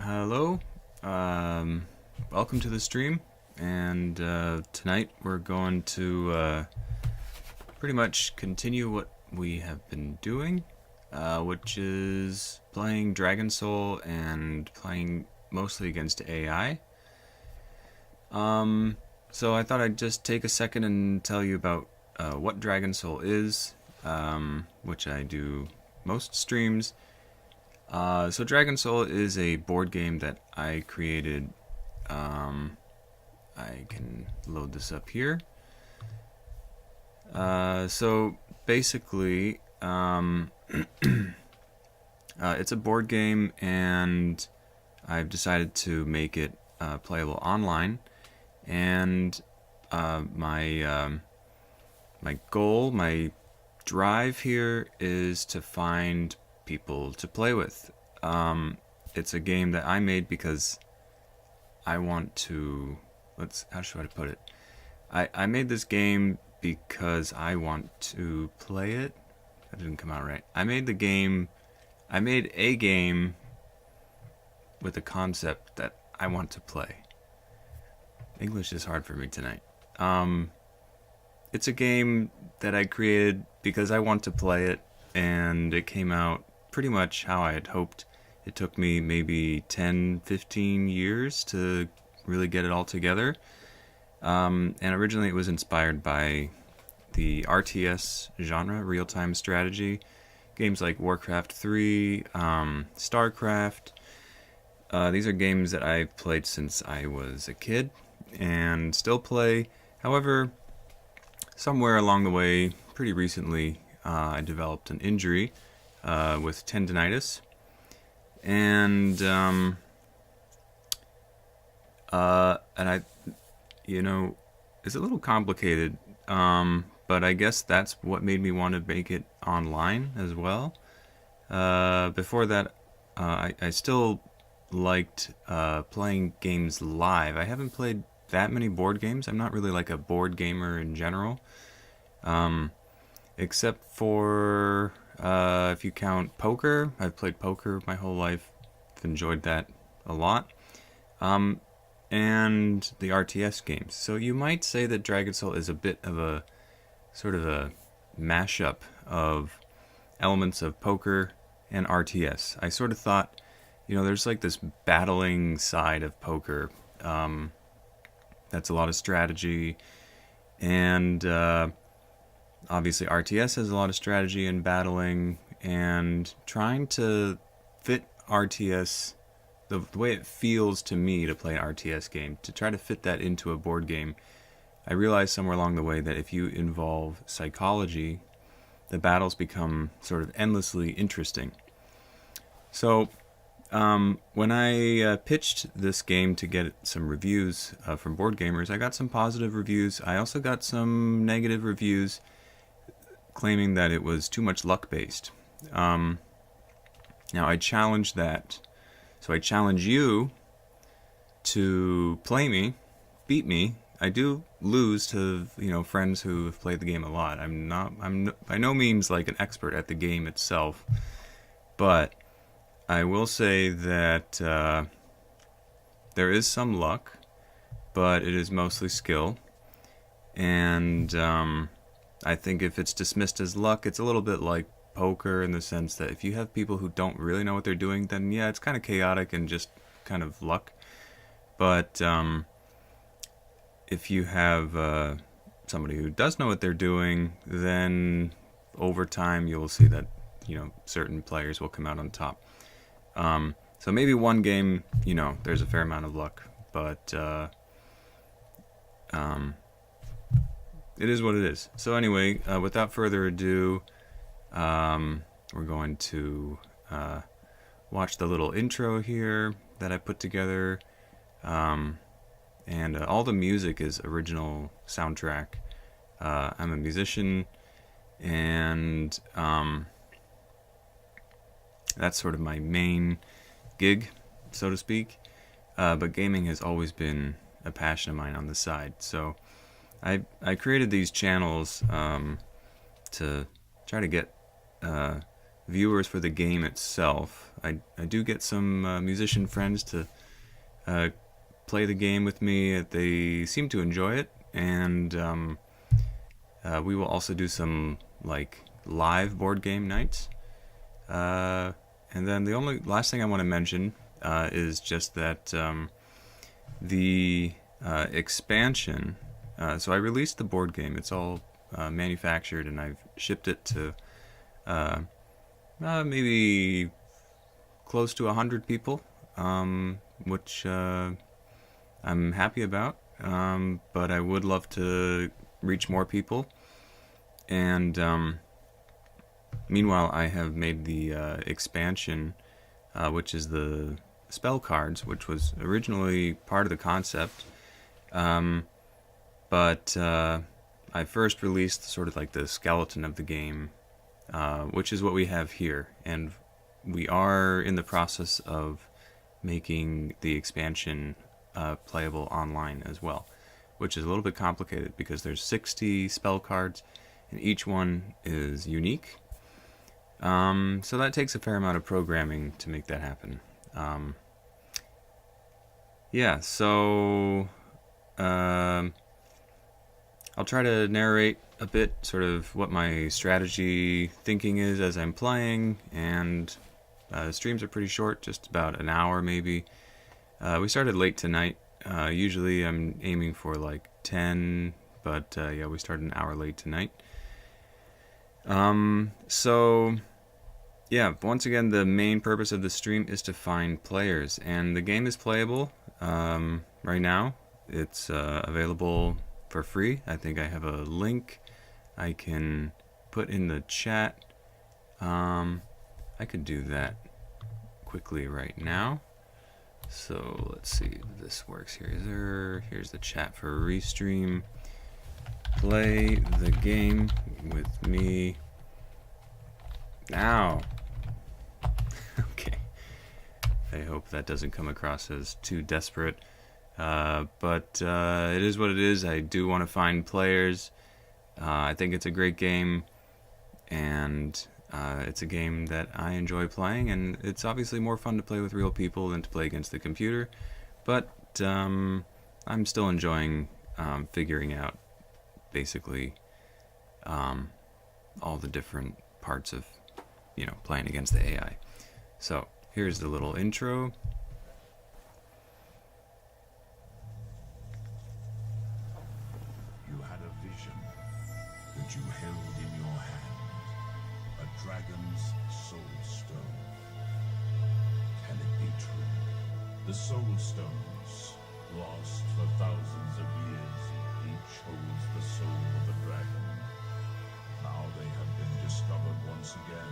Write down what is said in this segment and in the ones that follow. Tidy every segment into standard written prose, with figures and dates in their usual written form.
Hello, welcome to the stream, and tonight we're going to pretty much continue what we have been doing, which is playing Dragon Soul and playing mostly against AI. So I thought I'd just take a second and tell you about what Dragon Soul is, which I do most streams. So Dragon Soul is a board game that I created. I can load this up here. So basically, it's a board game, and I've decided to make it playable online. And my goal, my drive here is to find people to play with. It's a game that I made because I want to. How should I put it? I made this game because I want to play it. That didn't come out right. I made a game with a concept that I want to play. English is hard for me tonight. It's a game that I created because I want to play it, and it came out pretty much how I had hoped. It took me maybe 10, 15 years to really get it all together. And originally it was inspired by the RTS genre, real-time strategy. Games like Warcraft 3, StarCraft. These are games that I've played since I was a kid and still play. However, somewhere along the way, pretty recently, I developed an injury with tendinitis, and I, it's a little complicated, but I guess that's what made me want to make it online as well. Before that, I still liked playing games live. I haven't played that many board games. I'm not really like a board gamer in general, except for if you count poker. I've played poker my whole life. I've enjoyed that a lot. And the RTS games. So you might say that Dragon Soul is a bit of a sort of a mashup of elements of poker and RTS. I sort of thought, there's like this battling side of poker. That's a lot of strategy, and obviously RTS has a lot of strategy and battling, and trying to fit RTS, the way it feels to me to play an RTS game, to try to fit that into a board game. I realized somewhere along the way that if you involve psychology, the battles become sort of endlessly interesting. So when I pitched this game to get some reviews from board gamers, I got some positive reviews. I also got some negative reviews claiming that it was too much luck-based. Now, I challenged that. So I challenge you to play me, beat me. I do lose to, friends who have played the game a lot. I'm by no means like an expert at the game itself, but I will say that there is some luck, but it is mostly skill. And I think if it's dismissed as luck, it's a little bit like poker in the sense that if you have people who don't really know what they're doing, then yeah, it's kind of chaotic and just kind of luck. But if you have somebody who does know what they're doing, then over time you'll see that certain players will come out on top. So maybe one game, there's a fair amount of luck, but it is what it is. So anyway, without further ado, we're going to watch the little intro here that I put together, and all the music is original soundtrack. I'm a musician, and that's sort of my main gig, so to speak. But gaming has always been a passion of mine on the side. So I created these channels to try to get viewers for the game itself. I do get some musician friends to play the game with me. They seem to enjoy it, and we will also do some like live board game nights. And then the only last thing I want to mention is just that the expansion. So I released the board game. It's all manufactured, and I've shipped it to maybe close to 100 people, which I'm happy about. But I would love to reach more people. And meanwhile, I have made the expansion, which is the spell cards, which was originally part of the concept. But I first released sort of like the skeleton of the game, which is what we have here. And we are in the process of making the expansion playable online as well, which is a little bit complicated because there's 60 spell cards and each one is unique. So that takes a fair amount of programming to make that happen. Yeah, so I'll try to narrate a bit sort of what my strategy thinking is as I'm playing, and the streams are pretty short, just about an hour maybe. We started late tonight. Usually I'm aiming for like 10, but yeah, we started an hour late tonight. So yeah, once again, the main purpose of the stream is to find players, and the game is playable right now. It's available for free. I think I have a link I can put in the chat. I could do that quickly right now. So let's see if this works here. Here's the chat for Restream. Play the game with me now. Okay. I hope that doesn't come across as too desperate. But it is what it is. I do want to find players. I think it's a great game, and it's a game that I enjoy playing, and it's obviously more fun to play with real people than to play against the computer. But I'm still enjoying figuring out basically all the different parts of, playing against the AI. So here's the little intro. You had a vision that you held in your hand, a dragon's soul stone. Can it be true? The soul stones, lost for thousands of years, each holds the soul of a dragon. Now they have been discovered once again.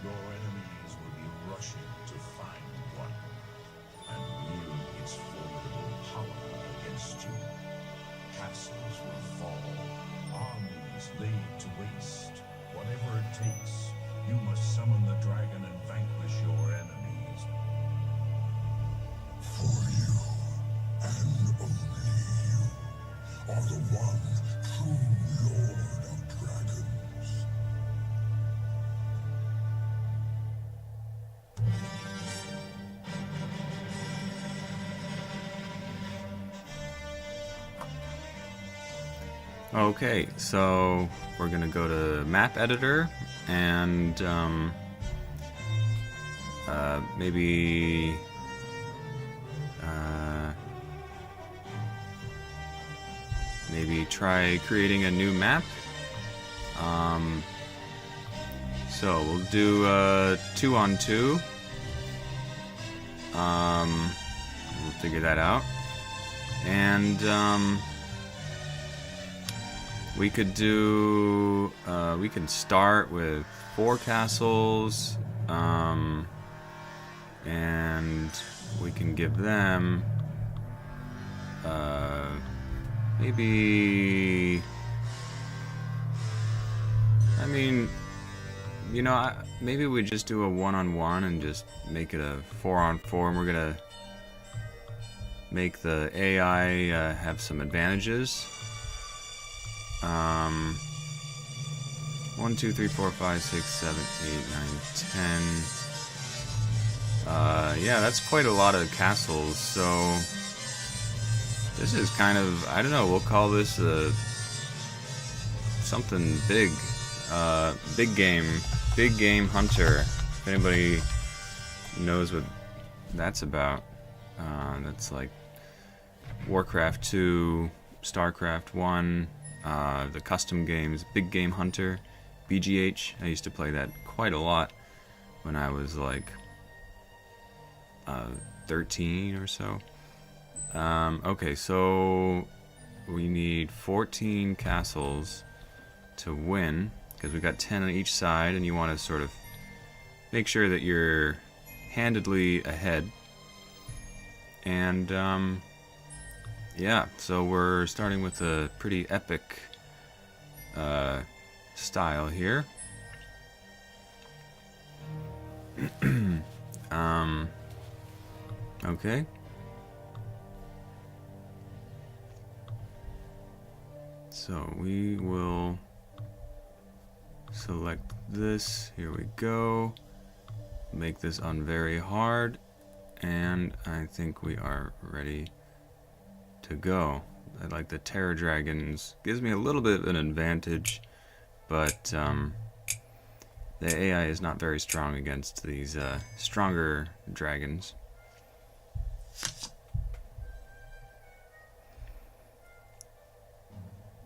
Your enemies will be rushing to find one and wield its formidable power against you. Castles will fall, armies laid to waste. Whatever it takes, you must summon the dragon and vanquish your enemies. For you, and only you, are the one true Lord of Dragons. Okay, so we're gonna go to map editor and maybe try creating a new map. So we'll do 2-on-2. We'll figure that out, and we could do, we can start with 4 castles, and we can give them, maybe, I mean, maybe we just do a 1-on-1 and just make it a 4-on-4, and we're gonna make the AI have some advantages. 1, 2, 3, 4, 5, 6, 7, 8, 9, 10. Yeah, that's quite a lot of castles, so this is kind of, I don't know, we'll call this something big. Big game hunter. If anybody knows what that's about, that's like Warcraft 2, StarCraft 1, the custom games, Big Game Hunter, BGH. I used to play that quite a lot when I was like 13 or so. Okay, so we need 14 castles to win, because we got 10 on each side, and you want to sort of make sure that you're handedly ahead. And yeah, so we're starting with a pretty epic style here. Okay. So we will select this. Here we go. Make this on very hard, and I think we are ready to go. I like the Terror Dragons. Gives me a little bit of an advantage, but the AI is not very strong against these stronger dragons.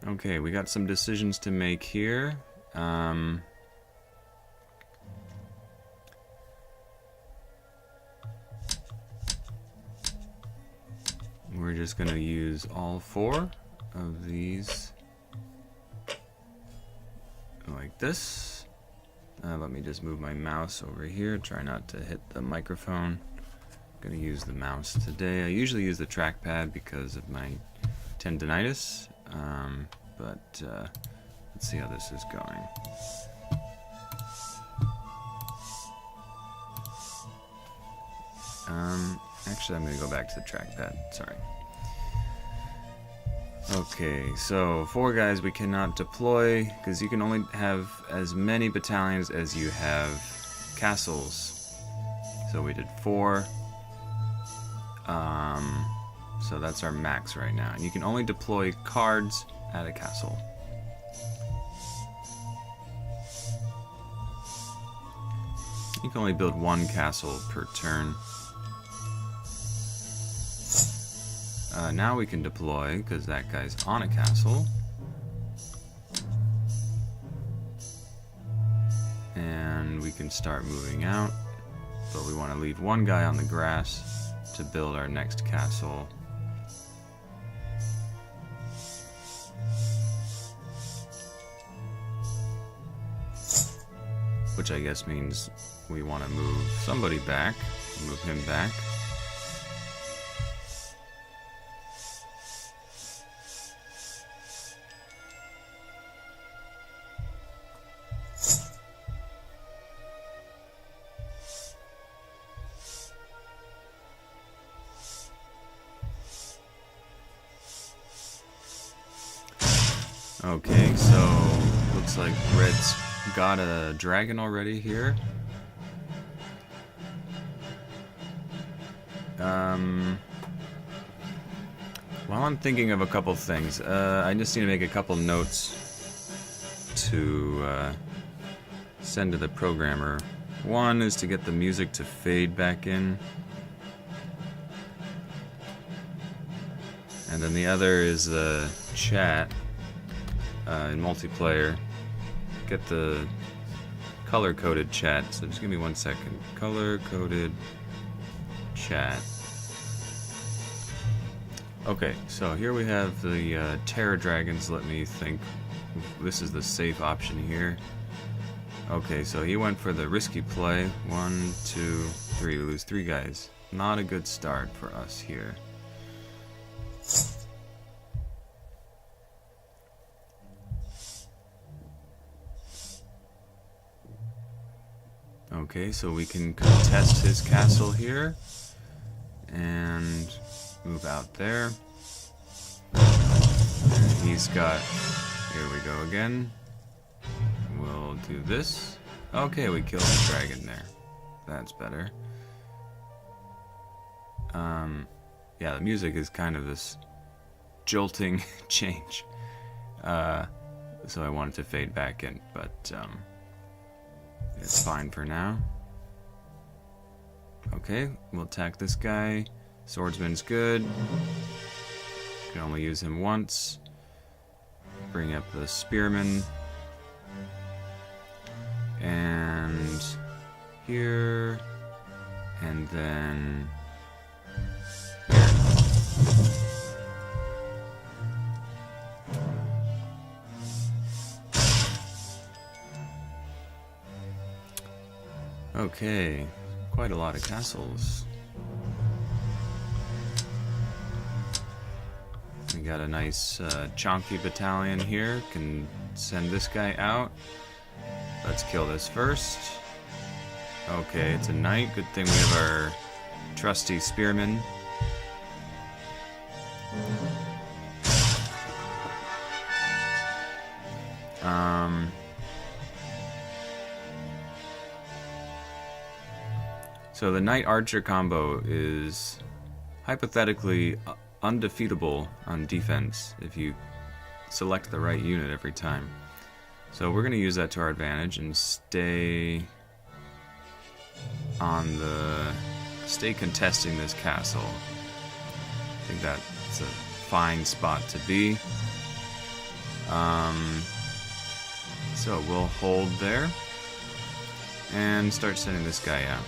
Okay, we got some decisions to make here. We're just going to use all 4 of these like this. Let me just move my mouse over here. Try not to hit the microphone. I'm going to use the mouse today. I usually use the trackpad because of my tendinitis. But let's see how this is going. Actually, I'm going to go back to the trackpad. Sorry. Okay, so 4 guys we cannot deploy because you can only have as many battalions as you have castles. So we did 4. So that's our max right now. And you can only deploy cards at a castle. You can only build 1 castle per turn. Now we can deploy, because that guy's on a castle. And we can start moving out. But we want to leave 1 guy on the grass to build our next castle. Which I guess means we want to move somebody back, move him back. Okay, so looks like Red's got a dragon already here. Well, I'm thinking of a couple things. I just need to make a couple notes to send to the programmer. One is to get the music to fade back in. And then the other is the chat in multiplayer. Get the color-coded chat. So just give me 1 second. Color-coded chat. Okay, so here we have the Terror Dragons. Let me think. This is the safe option here. Okay, so he went for the risky play. 1, 2, 3. We lose 3 guys. Not a good start for us here. Okay, so we can contest his castle here and move out there. And he's got, here we go again. we'll do this. Okay, we killed the dragon there. That's better. Yeah, the music is kind of this jolting change. So I wanted to fade back in, but it's fine for now. Okay, we'll attack this guy. Swordsman's good. Can only use him once. Bring up the spearman. And here. And then here. Okay, quite a lot of castles. We got a nice chonky battalion here. Can send this guy out. Let's kill this first. Okay, it's a knight. Good thing we have our trusty spearman. So the knight archer combo is hypothetically undefeatable on defense if you select the right unit every time. So we're going to use that to our advantage and stay contesting this castle. I think that's a fine spot to be. So we'll hold there and start sending this guy out.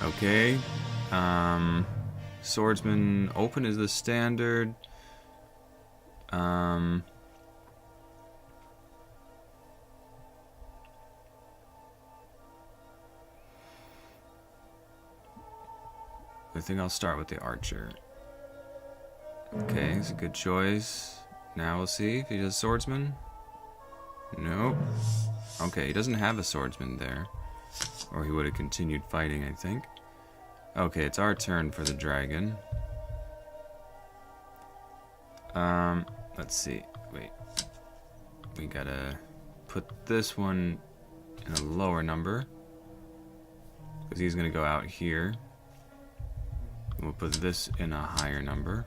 Okay. Swordsman open is the standard. I think I'll start with the archer. Okay, it's a good choice. Now we'll see if he does swordsman. Nope. Okay, he doesn't have a swordsman there. Or he would have continued fighting, I think. Okay, it's our turn for the dragon. Let's see. Wait. We gotta put this one in a lower number. Because he's gonna go out here. We'll put this in a higher number.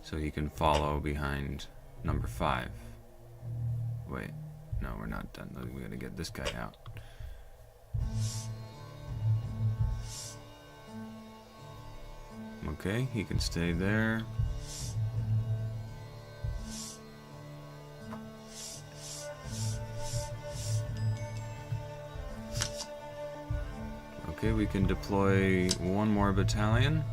So he can follow behind number 5. Wait. No, we're not done. We gotta get this guy out. Okay, he can stay there. Okay, we can deploy one more battalion.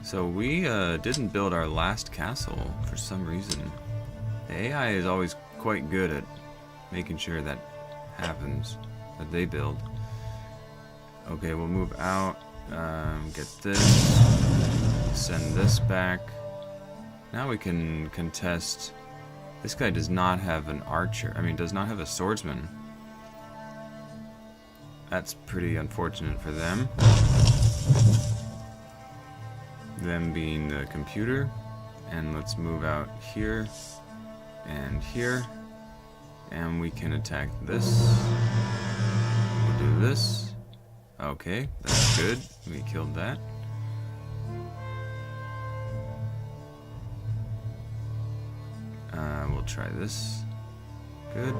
So we didn't build our last castle for some reason. The AI is always quite good at making sure that happens, that they build. Okay, we'll move out, get this, send this back. Now we can contest. This guy does not have an archer, does not have a swordsman. That's pretty unfortunate for them. Them being the computer. And let's move out here and here. And we can attack this. We'll do this. Okay, that's good. We killed that. We'll try this. Good.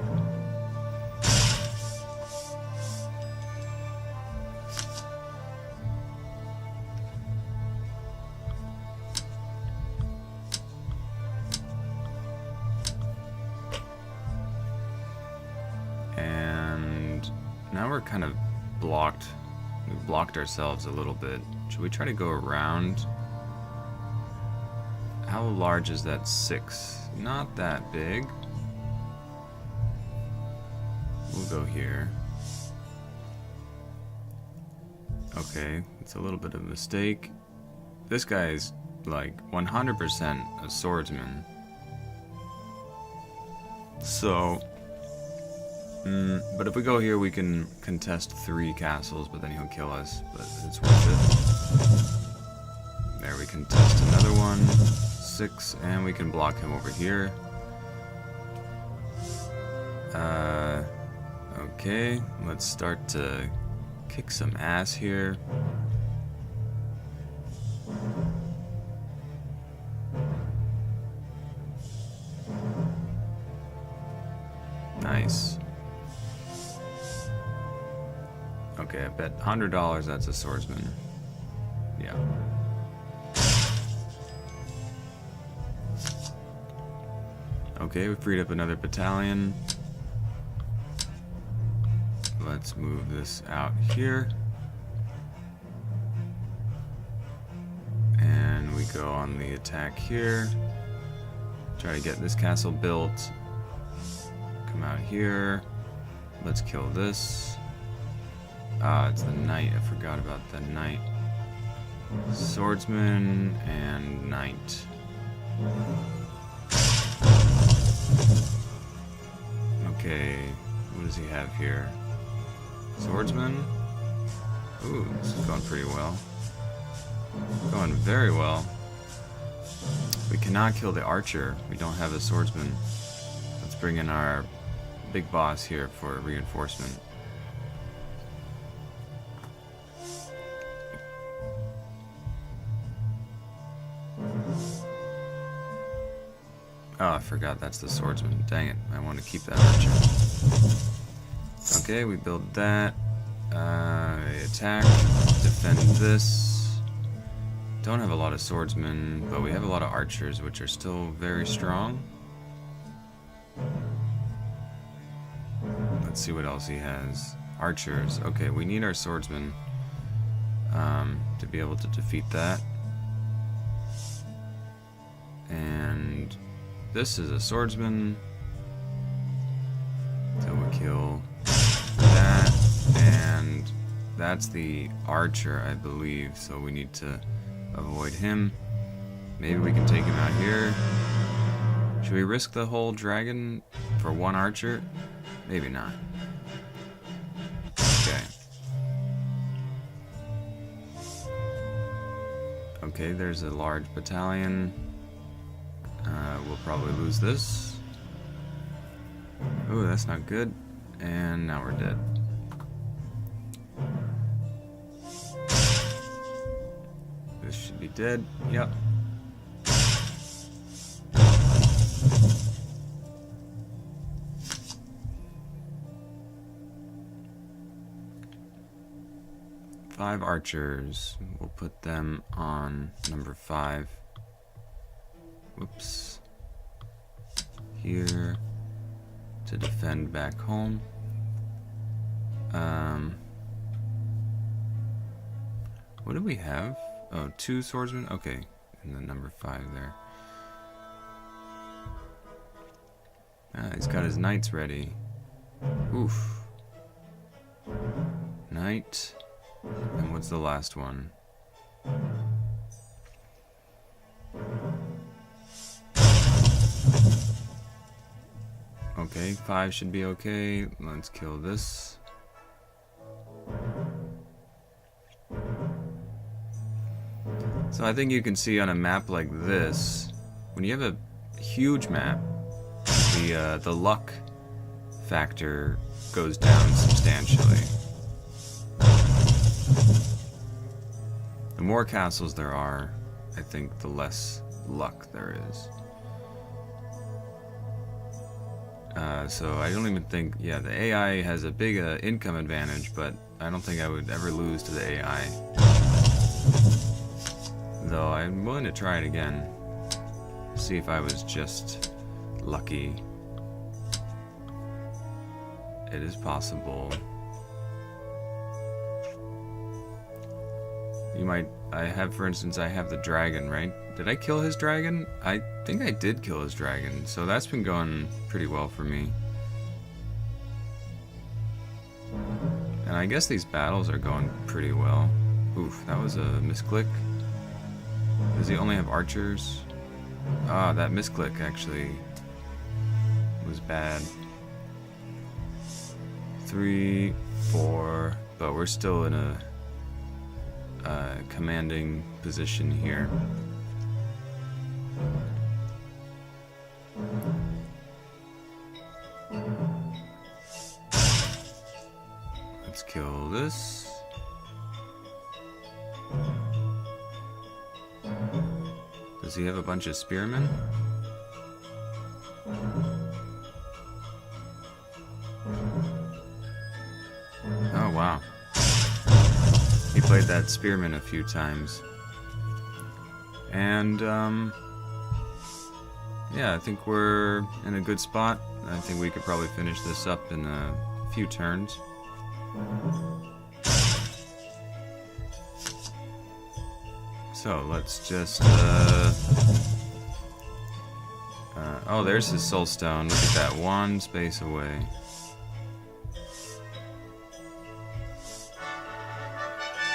Now we're kind of blocked. We blocked ourselves a little bit. Should we try to go around? How large is that 6? Not that big. We'll go here. Okay, it's a little bit of a mistake. This guy is like 100% a swordsman. So... but if we go here, we can contest 3 castles, but then he'll kill us. But it's worth it. There, we can test another one. 6, and we can block him over here. Okay, let's start to kick some ass here. Nice. Okay, I bet $100 that's a swordsman. Yeah. Okay, we freed up another battalion. Let's move this out here. And we go on the attack here. Try to get this castle built. Come out here. Let's kill this. Ah, it's the knight. I forgot about the knight. Swordsman and knight. Okay, what does he have here? Swordsman? Ooh, this is going pretty well. Going very well. We cannot kill the archer. We don't have a swordsman. Let's bring in our big boss here for reinforcement. Oh, I forgot that's the swordsman. Dang it. I want to keep that archer. Okay, we build that. Attack. Defend this. Don't have a lot of swordsmen, but we have a lot of archers, which are still very strong. Let's see what else he has. Archers. Okay, we need our swordsmen to be able to defeat that. And this is a swordsman. So we kill that. And that's the archer, I believe. So we need to avoid him. Maybe we can take him out here. Should we risk the whole dragon for one archer? Maybe not. Okay. Okay, there's a large battalion. We'll probably lose this. Ooh, that's not good. And now we're dead. This should be dead. Yep. Five archers. We'll put them on number 5. Whoops. Here to defend back home. What do we have? Oh, 2 swordsmen? Okay, and then number 5 there. Ah, he's got his knights ready. Oof. Knight. And what's the last one? Okay, 5 should be okay. Let's kill this. So I think you can see on a map like this, when you have a huge map, the luck factor goes down substantially. The more castles there are, I think the less luck there is. So I don't even think, yeah, the AI has a big income advantage, but I don't think I would ever lose to the AI. Though I'm willing to try it again. See if I was just lucky. It is possible. You might, for instance, I have the dragon, right? Did I kill his dragon? I think I did kill his dragon, so that's been going pretty well for me. And I guess these battles are going pretty well. Oof, that was a misclick. Does he only have archers? Ah, that misclick actually was bad. 3, 4, but we're still in a commanding position here. Does he have a bunch of spearmen? Oh, wow. He played that spearman a few times. And, yeah, I think we're in a good spot. I think we could probably finish this up in a few turns. So, let's just, oh, there's his soul stone. Look at that, one space away.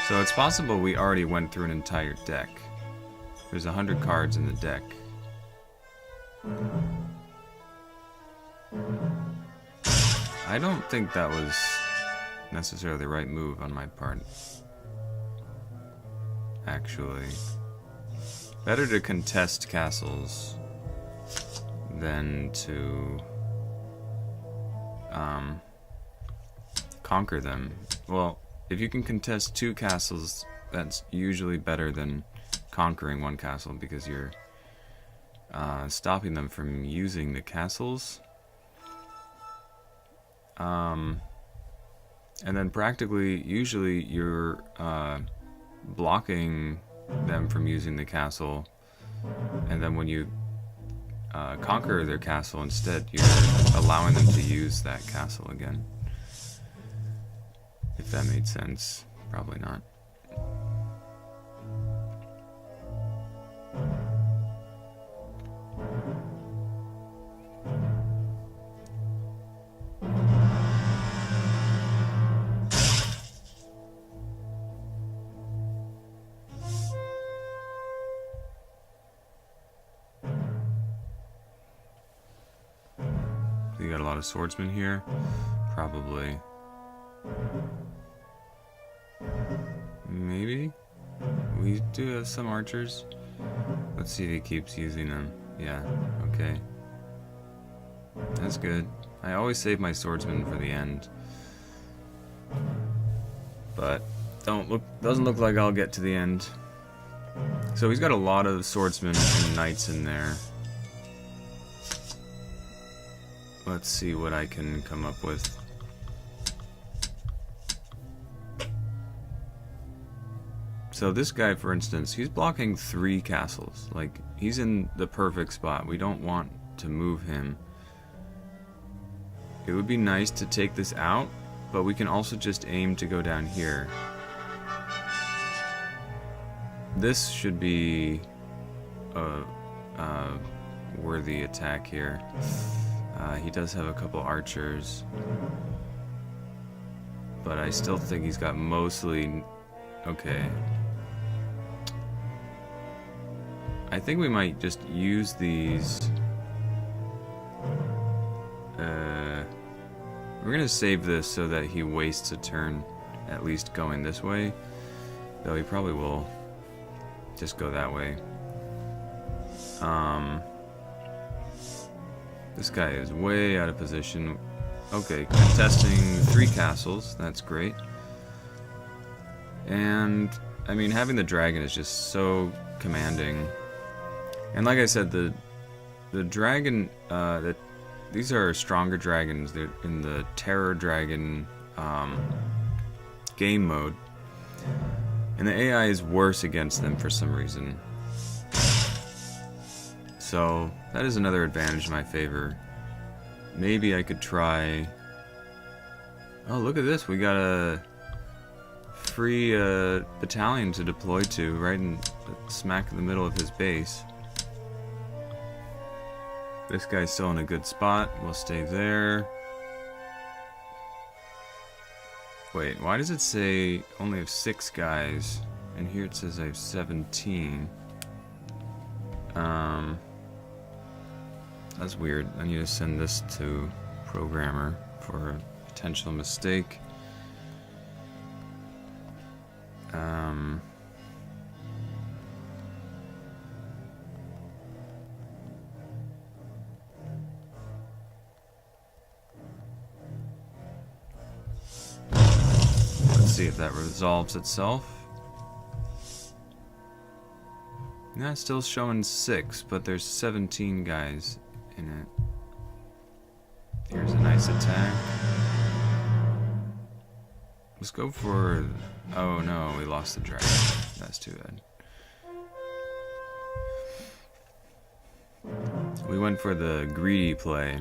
So it's possible we already went through an entire deck. There's 100 cards in the deck. I don't think that was necessarily the right move on my part. Actually. Better to contest castles than to conquer them. Well, if you can contest 2 castles, that's usually better than conquering 1 castle, because you're stopping them from using the castles. And then practically, usually you're blocking them from using the castle, and then when you conquer their castle instead, you're allowing them to use that castle again. If that made sense. Probably not. You got a lot of swordsmen here? Probably. Maybe? We do have some archers. Let's see if he keeps using them. Yeah, okay. That's good. I always save my swordsmen for the end. But doesn't look like I'll get to the end. So he's got a lot of swordsmen and knights in there. Let's see what I can come up with. So this guy, for instance, he's blocking 3 castles. Like, he's in the perfect spot. We don't want to move him. It would be nice to take this out, but we can also just aim to go down here. This should be a worthy attack here. He does have a couple archers, but I still think he's got mostly... Okay. I think we might just use these. We're gonna save this so that he wastes a turn, at least going this way. Though he probably will just go that way. This guy is way out of position. Okay, contesting 3 castles. That's great. And I mean, having the dragon is just so commanding. And like I said, the dragon, these are stronger dragons. They're in the Terror Dragon game mode, and the AI is worse against them for some reason. So that is another advantage in my favor. Maybe I could try... Oh, look at this. We got a free battalion to deploy to right in smack in the middle of his base. This guy's still in a good spot. We'll stay there. Wait, why does it say only have 6 guys? And here it says I have 17. That's weird. I need to send this to programmer for a potential mistake. Let's see if that resolves itself. That's still showing 6, but there's 17 guys in it. Here's a nice attack. Let's go for... Oh no, we lost the dragon. That's too bad. We went for the greedy play.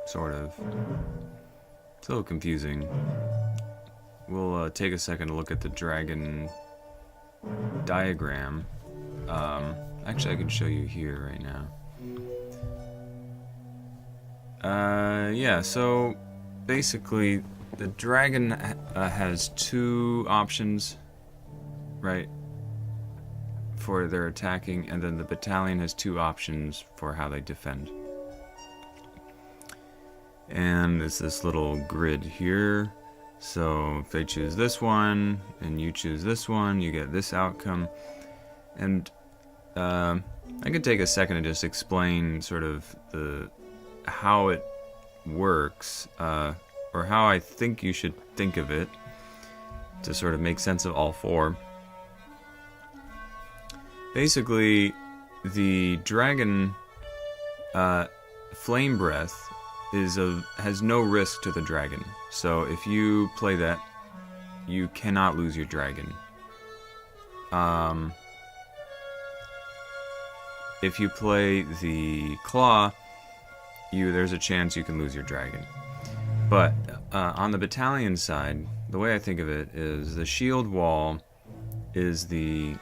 Sort of. It's a little confusing. We'll take a second to look at the dragon diagram. Actually, I can show you here right now. Yeah, so basically the dragon has 2 options, right, for their attacking, and then the battalion has 2 options for how they defend. And it's this little grid here. So if they choose this one and you choose this one, you get this outcome. And I could take a second to just explain sort of how it works, or how I think you should think of it to sort of make sense of all 4. Basically, the dragon flame breath has no risk to the dragon. So if you play that, you cannot lose your dragon. If you play the claw, there's a chance you can lose your dragon. But on the battalion side, the way I think of it is the shield wall is the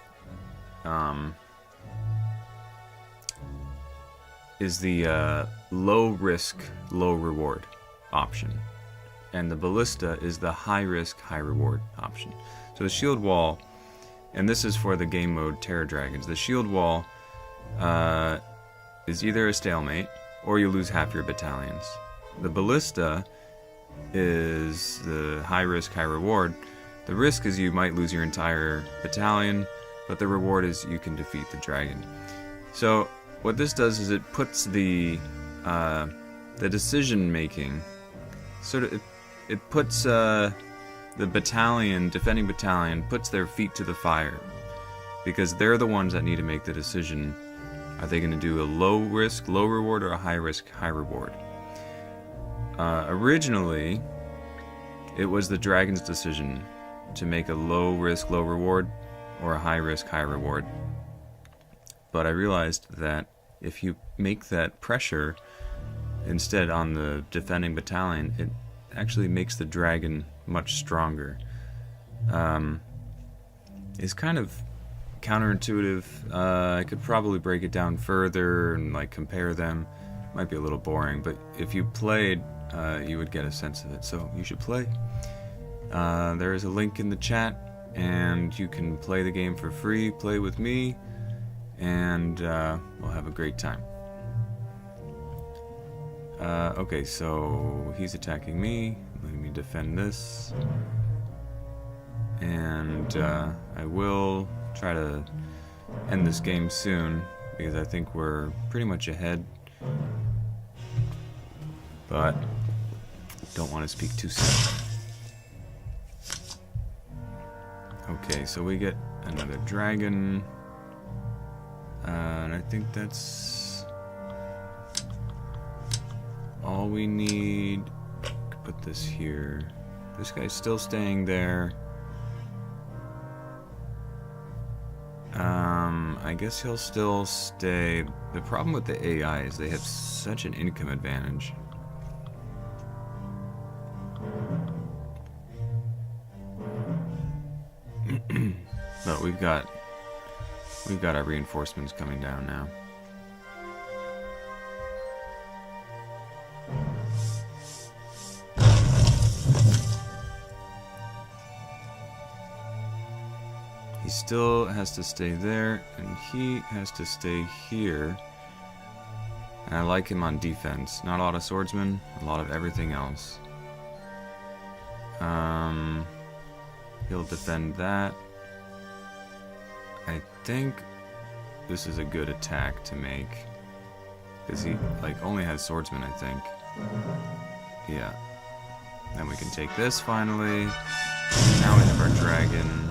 low risk, low reward option, and the ballista is the high risk, high reward option. So the shield wall, and this is for the game mode Terror Dragons, the shield wall is either a stalemate or you lose half your battalions. The ballista is the high risk, high reward. The risk is you might lose your entire battalion, but the reward is you can defeat the dragon. So what this does is it puts the decision making, sort of, it puts the defending battalion, puts their feet to the fire, because they're the ones that need to make the decision. Are they going to do a low risk, low reward, or a high risk, high reward? Originally, it was the dragon's decision to make a low risk, low reward, or a high risk, high reward. But I realized that if you make that pressure instead on the defending battalion, it actually makes the dragon much stronger. It's kind of counterintuitive. I could probably break it down further and like compare them. Might be a little boring, but if you played, you would get a sense of it. So you should play. There is a link in the chat, and you can play the game for free. Play with me, and we'll have a great time. Okay, so he's attacking me. Let me defend this. And I will try to end this game soon, because I think we're pretty much ahead. But don't want to speak too soon. Okay, so we get another dragon. And I think that's all we need. Put this here. This guy's still staying there. I guess he'll still stay. The problem with the AI is they have such an income advantage. But we've got our reinforcements coming down now. He still has to stay there, and he has to stay here. And I like him on defense. Not a lot of swordsmen, a lot of everything else. He'll defend that. I think this is a good attack to make, because he only has swordsmen, I think. Yeah. Then we can take this finally. Now we have our dragon.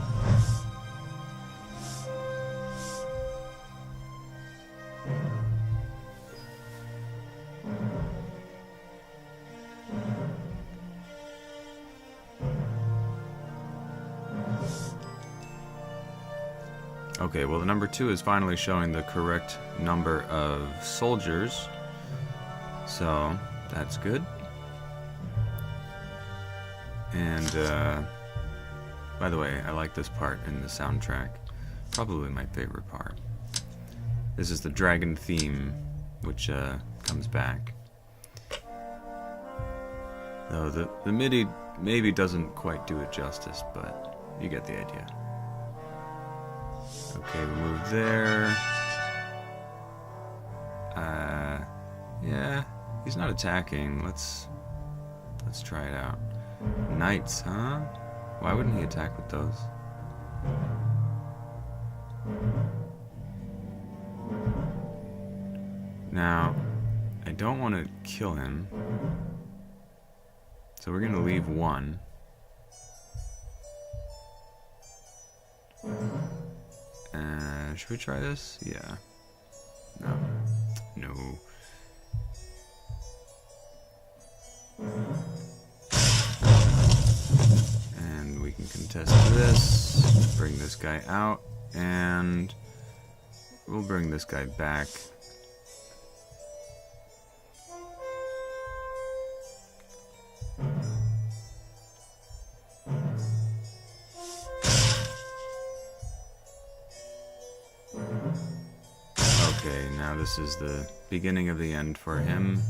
Okay, well the number 2 is finally showing the correct number of soldiers. So, that's good. And, by the way, I like this part in the soundtrack. Probably my favorite part. This is the dragon theme, which comes back. Though the MIDI maybe doesn't quite do it justice, but you get the idea. Okay, we move there. Yeah, he's not attacking. Let's try it out. Knights, huh? Why wouldn't he attack with those? Now, I don't want to kill him. So we're going to leave 1. Should we try this? Yeah. No. No. And we can contest this. Bring this guy out. And we'll bring this guy back. Okay, now this is the beginning of the end for him.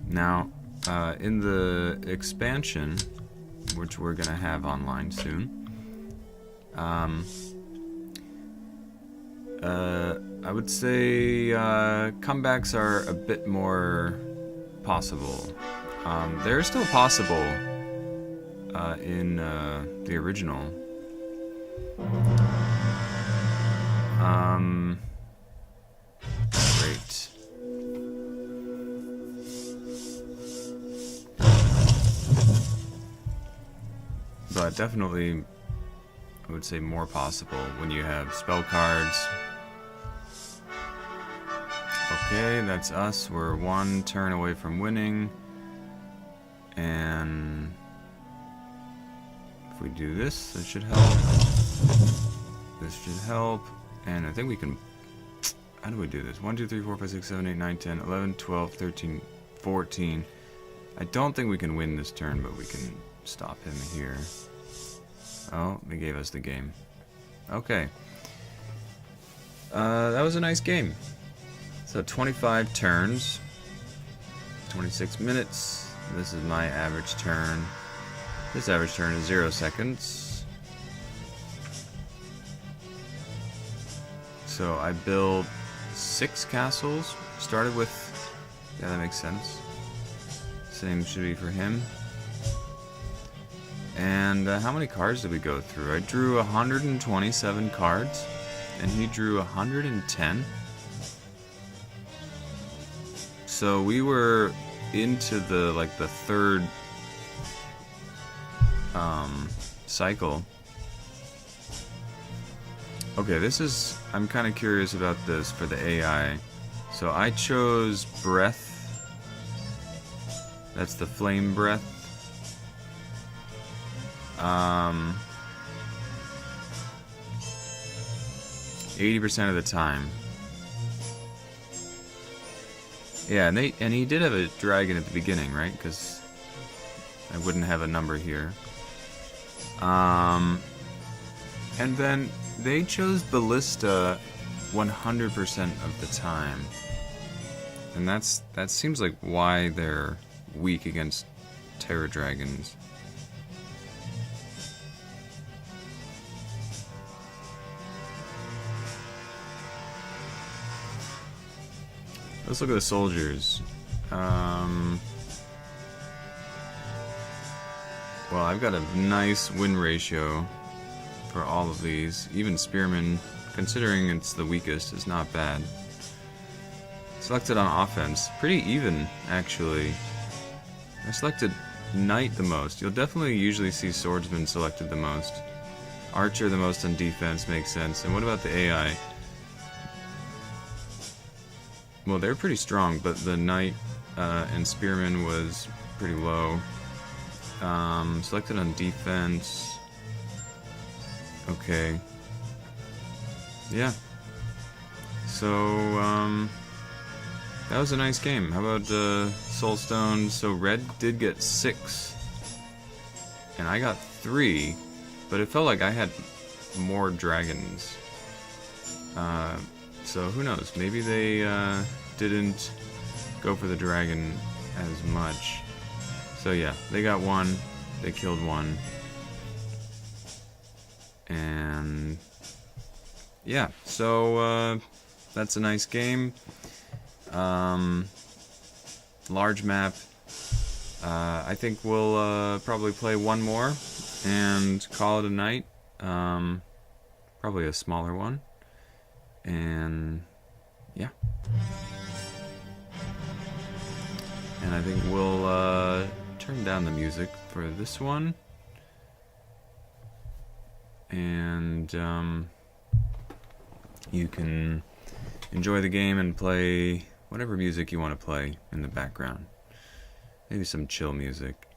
Now, in the expansion, which we're gonna have online soon, I would say comebacks are a bit more possible. They're still possible in the original. Great. But definitely, I would say more possible when you have spell cards. Okay, that's us. We're 1 turn away from winning. And if we do this, that should help. This should help. And I think we can... How do we do this? 1, 2, 3, 4, 5, 6, 7, 8, 9, 10, 11, 12, 13, 14. I don't think we can win this turn, but we can stop him here. Oh, they gave us the game. Okay. That was a nice game. So 25 turns, 26 minutes. This is my average turn. This average turn is 0 seconds. So I built 6 castles. Started with, yeah, that makes sense. Same should be for him. And how many cards did we go through? I drew 127 cards, and he drew 110. So we were into the third cycle. Okay, I'm kind of curious about this for the AI. So I chose Breath. That's the Flame Breath. 80% of the time. Yeah, and he did have a dragon at the beginning, right? Because I wouldn't have a number here. And then they chose Ballista 100% of the time. And that seems like why they're weak against Terra Dragons. Let's look at the soldiers. Well, I've got a nice win ratio for all of these. Even Spearman, considering it's the weakest, is not bad. Selected on offense. Pretty even, actually. I selected Knight the most. You'll definitely usually see Swordsman selected the most. Archer the most on defense, makes sense. And what about the AI? Well, they're pretty strong, but the Knight and Spearman was pretty low. Selected on defense. Okay. Yeah. So, that was a nice game. How about Soulstone? So red did get 6, and I got 3, but it felt like I had more dragons. So who knows? Maybe they didn't go for the dragon as much. So yeah, they got 1. They killed 1. And yeah, so that's a nice game. Large map. I think we'll probably play one more and call it a night. Probably a smaller one. And yeah. And I think we'll turn down the music for this one. And you can enjoy the game and play whatever music you want to play in the background. Maybe some chill music.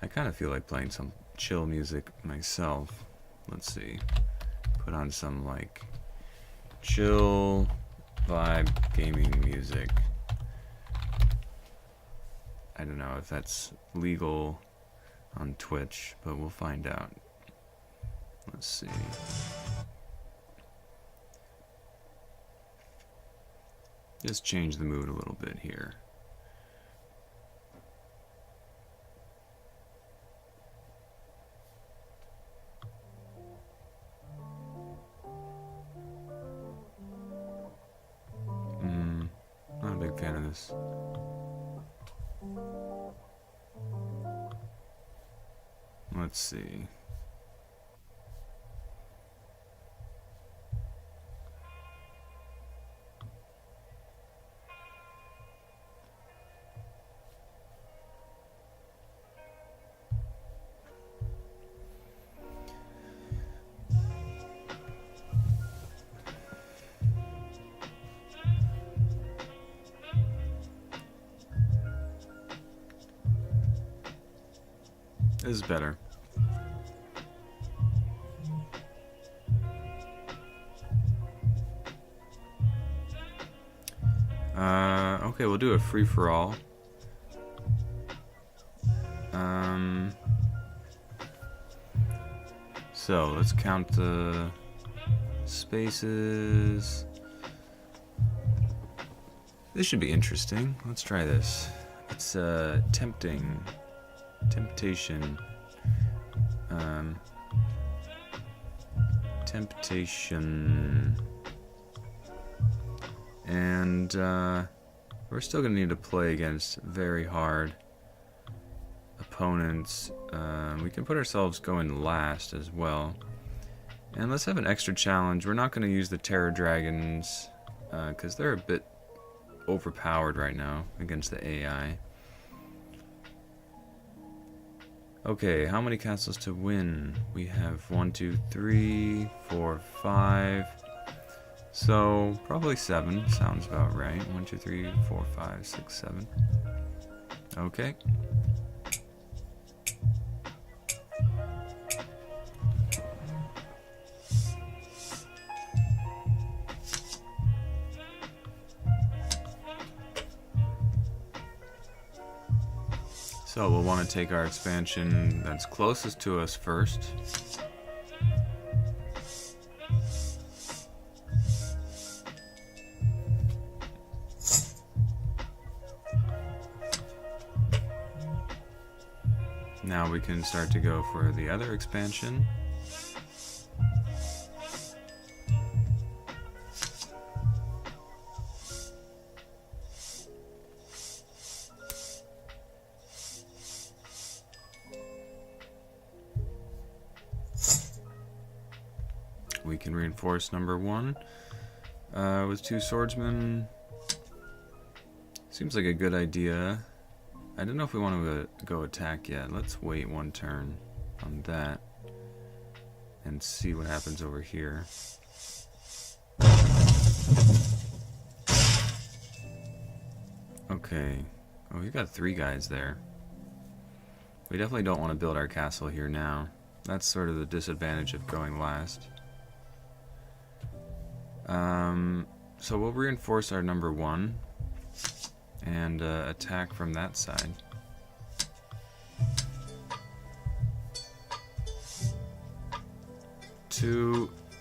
I kind of feel like playing some chill music myself. Let's see. Put on some like chill vibe gaming music. I don't know if that's legal on Twitch, but we'll find out. Let's see. Just change the mood a little bit here. Not a big fan of this. Let's see. This is better. Okay, we'll do a free-for-all. So, let's count the spaces. This should be interesting. Let's try this. It's temptation. Temptation. And we're still gonna need to play against very hard opponents. We can put ourselves going last as well. And let's have an extra challenge. We're not gonna use the Terror Dragons because they're a bit overpowered right now against the AI. Okay, how many castles to win? We have 1, 2, 3, 4, 5. So, probably 7. Sounds about right. 1, 2, 3, 4, 5, 6, 7. Okay. So we'll want to take our expansion that's closest to us first. Now we can start to go for the other expansion. We can reinforce number 1 with 2 swordsmen. Seems like a good idea. I don't know if we want to go attack yet. Let's wait 1 turn on that and see what happens over here. Okay. Oh, you got 3 guys there. We definitely don't want to build our castle here now. That's sort of the disadvantage of going last. So we'll reinforce our number 1 and attack from that side.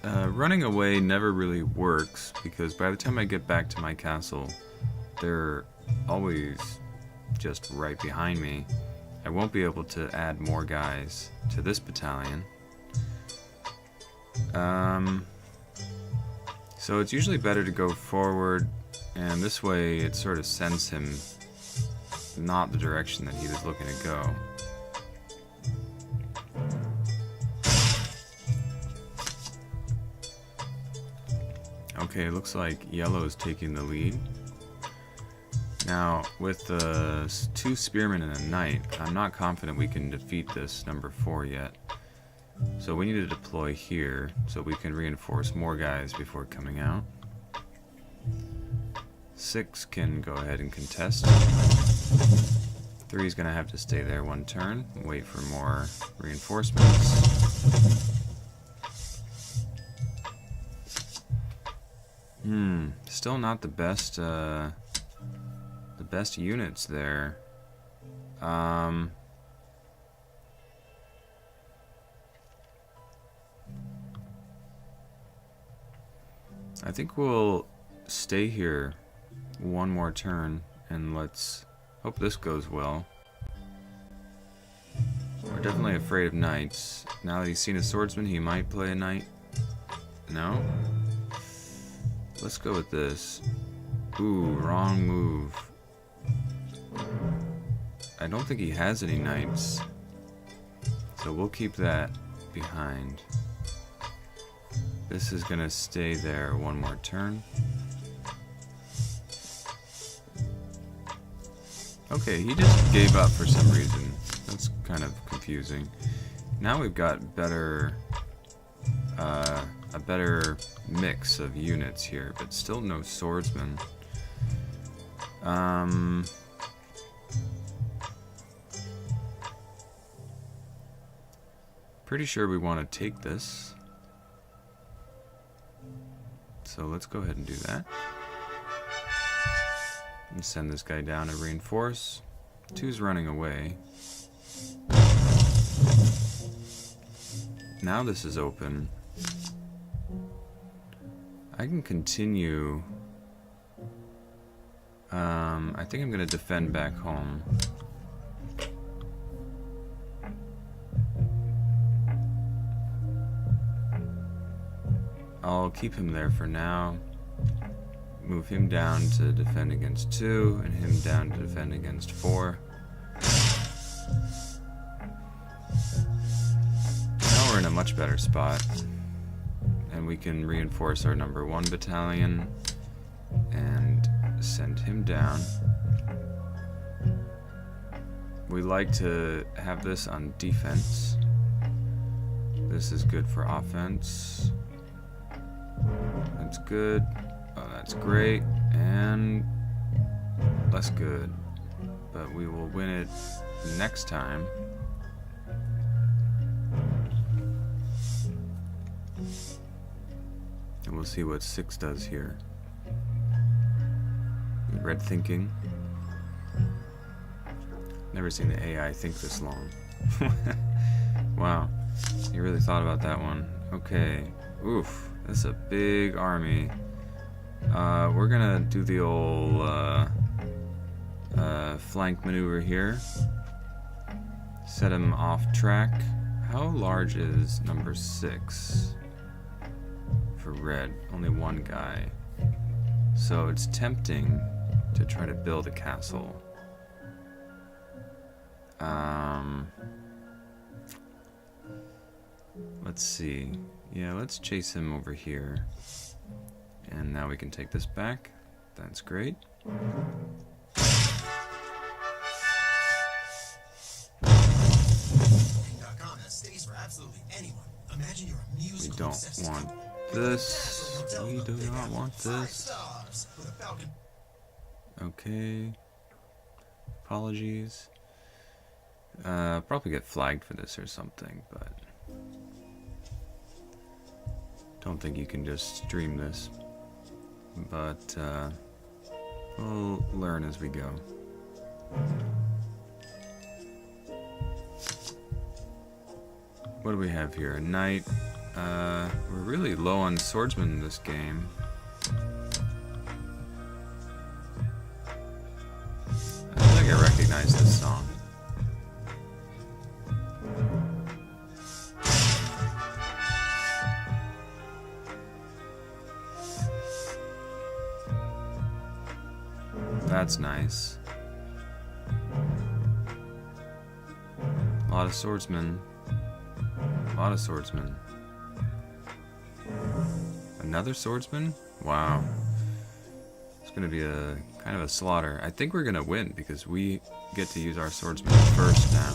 Running away never really works, because by the time I get back to my castle, they're always just right behind me. I won't be able to add more guys to this battalion. So it's usually better to go forward, and this way it sort of sends him not the direction that he was looking to go. Okay, it looks like yellow is taking the lead. Now, with the 2 spearmen and a knight, I'm not confident we can defeat this number 4 yet. So we need to deploy here so we can reinforce more guys before coming out. 6 can go ahead and contest. 3 is going to have to stay there 1 turn and wait for more reinforcements. Still not the best units there. I think we'll stay here 1 more turn and let's hope this goes well. We're definitely afraid of knights. Now that he's seen a swordsman, he might play a knight. No? Let's go with this. Ooh, wrong move. I don't think he has any knights, so we'll keep that behind. This is gonna stay there 1 more turn. Okay, he just gave up for some reason. That's kind of confusing. Now we've got better, a better mix of units here, but still no swordsmen. Pretty sure we want to take this. So let's go ahead and do that. And send this guy down to reinforce. 2's running away. Now this is open. I can continue. I think I'm going to defend back home. I'll keep him there for now. Move him down to defend against 2, and him down to defend against 4. Now we're in a much better spot. And we can reinforce our number 1 battalion and send him down. We like to have this on defense. This is good for offense. That's good. Oh, that's great. And less good. But we will win it next time. And we'll see what 6 does here. Red thinking. Never seen the AI think this long. Wow. You really thought about that one. Okay. Oof. That's a big army. We're gonna do the old flank maneuver here. Set him off track. How large is number 6 for red? Only 1 guy. So it's tempting to try to build a castle. Let's see. Yeah, let's chase him over here. And now we can take this back. That's great. We don't want this. We do not want this. Okay. Apologies. Probably get flagged for this or something, but don't think you can just stream this. But we'll learn as we go. What do we have here? A knight. We're really low on swordsmen in this game. I feel like I recognize this song. That's nice. A lot of swordsmen. A lot of swordsmen. Another swordsman? Wow. It's gonna be a kind of a slaughter. I think we're gonna win because we get to use our swordsman first now.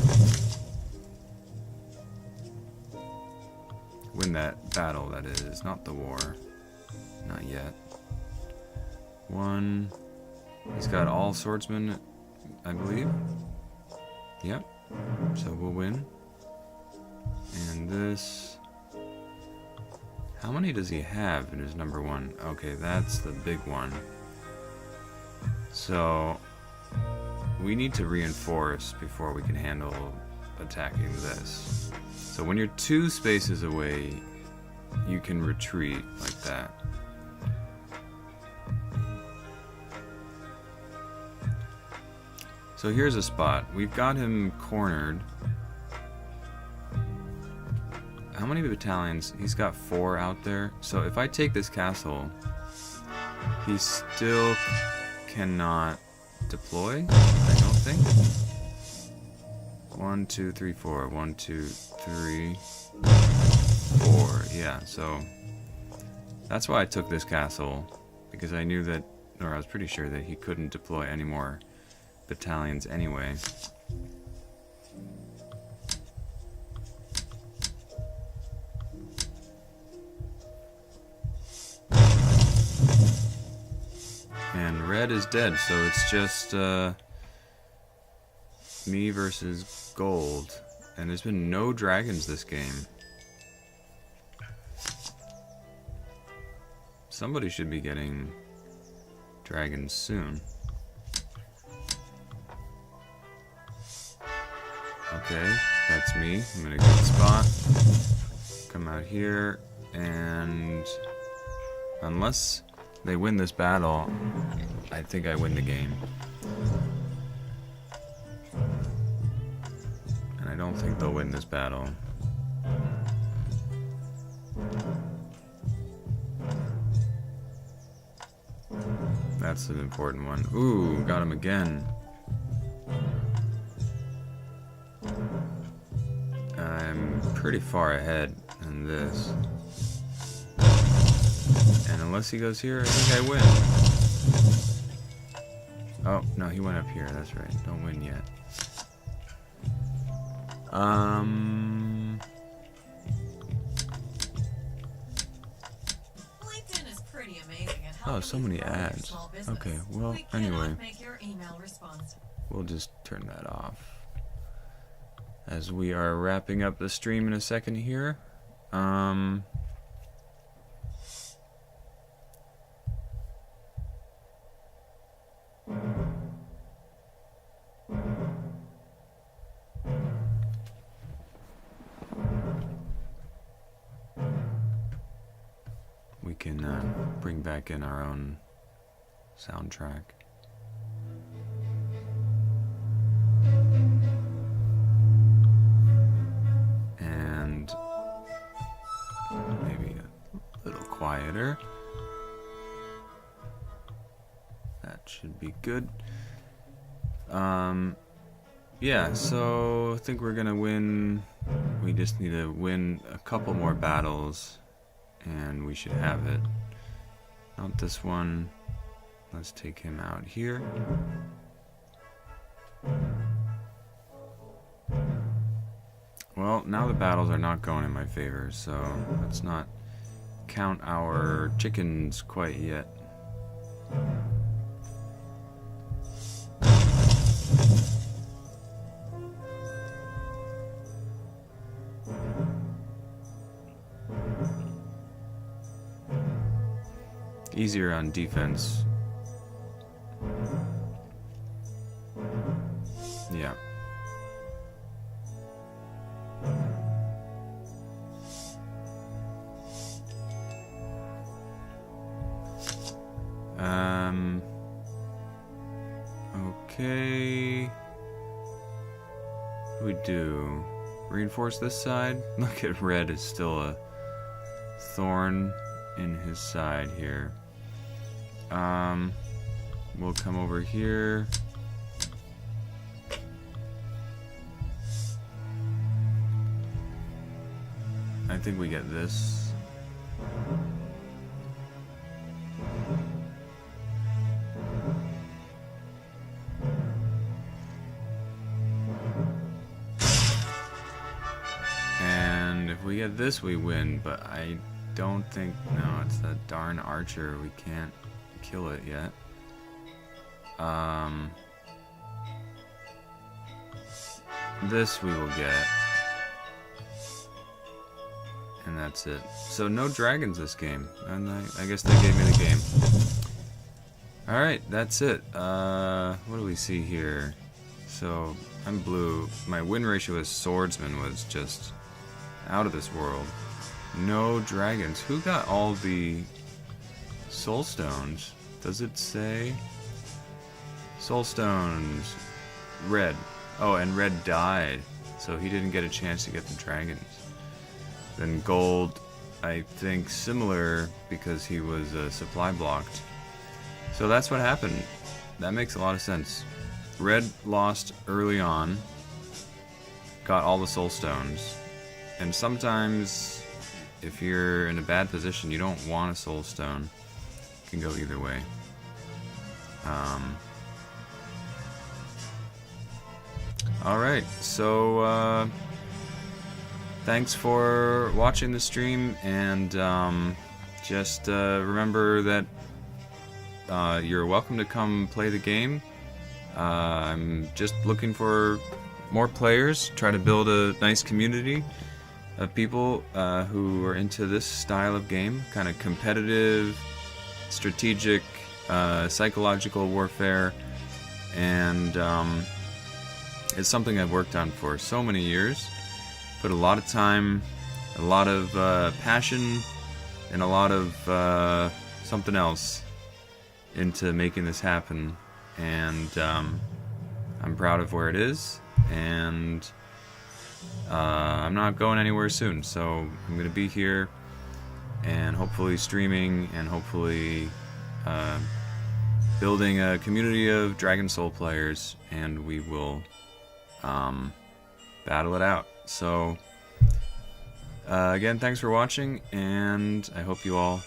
Win that battle, that is, not the war. Not yet. One. He's got all swordsmen, I believe. Yep. So we'll win. And this. How many does he have in his number one? Okay, that's the big one. So we need to reinforce before we can handle attacking this. So when you're 2 spaces away, you can retreat like that. So here's a spot. We've got him cornered. How many battalions? He's got 4 out there. So if I take this castle, he still cannot deploy, I don't think. 1, 2, 3, 4. 1, 2, 3, 4. Yeah, so that's why I took this castle, because I knew that, or I was pretty sure that he couldn't deploy any more battalions anyway. And red is dead, so it's just me versus gold. And there's been no dragons this game. Somebody should be getting dragons soon. Okay, that's me. I'm in a good spot. Come out here, and unless they win this battle, I think I win the game. And I don't think they'll win this battle. That's an important one. Ooh, got him again. I'm pretty far ahead in this. And unless he goes here, I think I win. Oh, no, he went up here. That's right. Don't win yet. LinkedIn is pretty amazing at Oh, helping so you many grow your ads. small business. Okay, well, We cannot anyway. make your email response. We'll just turn that off. As we are wrapping up the stream in a second here. We can bring back in our own soundtrack. And maybe a little quieter. That should be good. Yeah, so I think we're gonna win. We just need to win a couple more battles and we should have it. Not this one. Let's take him out here. Well, now the battles are not going in my favor, so let's not count our chickens quite yet. easier on defense. Yeah. Okay. What do we do? Reinforce this side? Look at red is still a thorn in his side here. We'll come over here. I think we get this. And if we get this, we win, but I don't think... No, it's that darn archer. We can't kill it yet. This we will get. And that's it. So no dragons this game. And I guess they gave me the game. Alright, that's it. What do we see here? So, I'm blue. My win ratio as swordsman was just out of this world. No dragons. Who got all the soul stones? Does it say? Soul stones. Red. Oh, and red died. So he didn't get a chance to get the dragons. Then gold, I think similar because he was supply blocked. So that's what happened. That makes a lot of sense. Red lost early on, got all the soul stones, and sometimes if you're in a bad position, you don't want a soul stone. It can go either way. Alright, so thanks for watching the stream, and just remember that you're welcome to come play the game. I'm just looking for more players, try to build a nice community of people who are into this style of game, kind of competitive, strategic, psychological warfare, and it's something I've worked on for so many years. Put a lot of time, a lot of passion, and a lot of something else into making this happen, and I'm proud of where it is, and I'm not going anywhere soon, so I'm going to be here and hopefully streaming and hopefully building a community of Dragon Soul players, and we will battle it out. So again, thanks for watching, and I hope you all